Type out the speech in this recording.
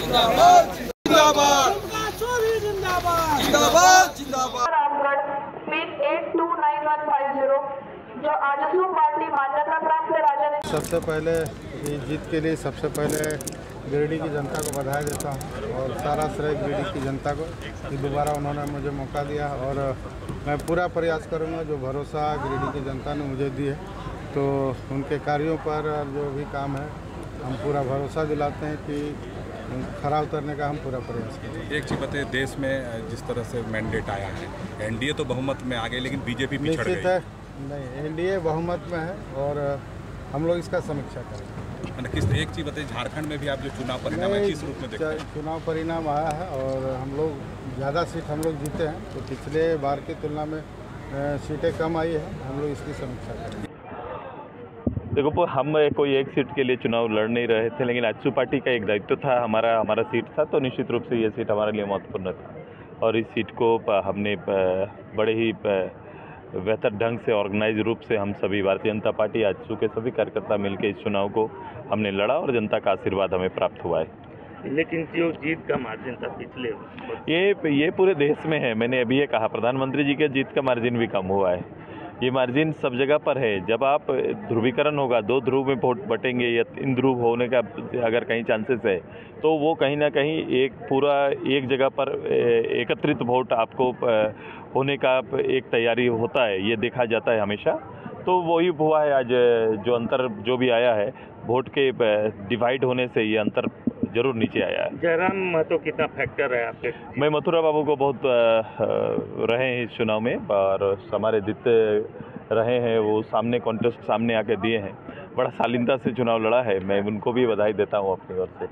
जिंदाबाद जिंदाबाद जिंदाबाद जिंदाबाद। रामगढ़ प्लीज 829150 जो आजसू पार्टी मान्यता प्राप्त राजनीति। सबसे पहले इस जीत के लिए सबसे पहले गिरिडीह की जनता को बधाई देता हूँ और सारा श्रेय गिरिडीह की जनता को कि दोबारा उन्होंने मुझे मौका दिया और मैं पूरा प्रयास करूँगा। जो भरोसा गिरिडीह की जनता ने मुझे दी है तो उनके कार्यों पर जो भी काम है हम पूरा भरोसा दिलाते हैं कि खरा उतरने का हम पूरा प्रयास करें। एक चीज़ बताइए, देश में जिस तरह से मैंडेट आया है, एनडीए तो बहुमत में आ गई लेकिन बीजेपी पिछड़ गई। निश्चित है, नहीं एनडीए बहुमत में है और हम लोग इसका समीक्षा करेंगे। मैंने किस एक चीज़ बताइए, झारखंड में भी आप जो चुनाव परिणाम है किस रूप में देखते हैं? चुनाव परिणाम आया है और हम लोग ज़्यादा सीट हम लोग जीते हैं तो पिछले बार की तुलना में सीटें कम आई है, हम लोग इसकी समीक्षा करेंगे। देखो, हम कोई एक सीट के लिए चुनाव लड़ नहीं रहे थे, लेकिन आजसू पार्टी का एक दायित्व था, हमारा सीट था, तो निश्चित रूप से ये सीट हमारे लिए महत्वपूर्ण था और इस सीट को हमने बड़े ही बेहतर ढंग से ऑर्गेनाइज रूप से हम सभी भारतीय जनता पार्टी आजसू के सभी कार्यकर्ता मिलकर इस चुनाव को हमने लड़ा और जनता का आशीर्वाद हमें प्राप्त हुआ है। लेकिन जो जीत का मार्जिन था पिछले ये पूरे देश में है। मैंने अभी ये कहा, प्रधानमंत्री जी के जीत का मार्जिन भी कम हुआ है। ये मार्जिन सब जगह पर है। जब आप ध्रुवीकरण होगा, 2 ध्रुव में वोट बटेंगे या 3 ध्रुव होने का अगर कहीं चांसेस है तो वो कहीं ना कहीं एक जगह पर एकत्रित वोट आपको होने का एक तैयारी होता है, ये देखा जाता है हमेशा। तो वही हुआ है आज, जो अंतर जो भी आया है वोट के डिवाइड होने से ये अंतर जरूर नीचे आया है। जयराम महतो कितना फैक्टर है आपके? मैं मथुरा बाबू को बहुत रहे हैं इस चुनाव में और हमारे जितने रहे हैं वो कॉन्टेस्ट सामने आके दिए हैं, बड़ा शालीनता से चुनाव लड़ा है। मैं उनको भी बधाई देता हूँ अपनी ओर से।